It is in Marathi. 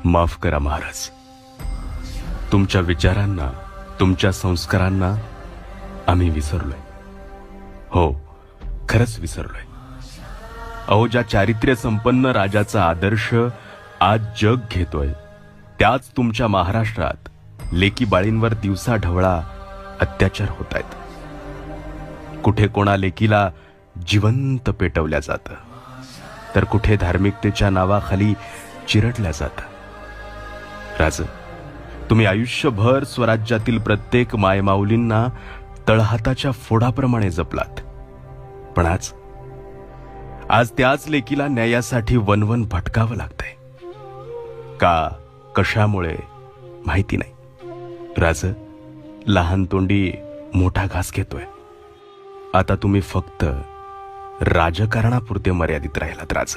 माफ करा महाराज, तुमच्या विचारांना, तुमच्या संस्कारांना आम्ही विसरलोय. हो, खरंच विसरलोय. अहो, ज्या चारित्र्य संपन्न राजाचा आदर्श आज जग घेतोय, त्याच तुमच्या महाराष्ट्रात लेकी बाळींवर दिवसा ढवळा अत्याचार होत आहेत. कुठे कोणा लेकीला जिवंत पेटवल्या जातं, तर कुठे धार्मिकतेच्या नावाखाली चिरडल्या जातं. राज, तुम्ही आयुष्यभर स्वराज्यातील प्रत्येक मायमाऊलींना तळहाताच्या फोडाप्रमाणे जपलात, पण आज त्याच लेकीला न्यायासाठी वनवन भटकावं लागतंय. का, कशामुळे माहिती नाही. राज, लहान तोंडी मोठा घास घेतोय. आता तुम्ही फक्त राजकारणापुरते मर्यादित राहिलात राज.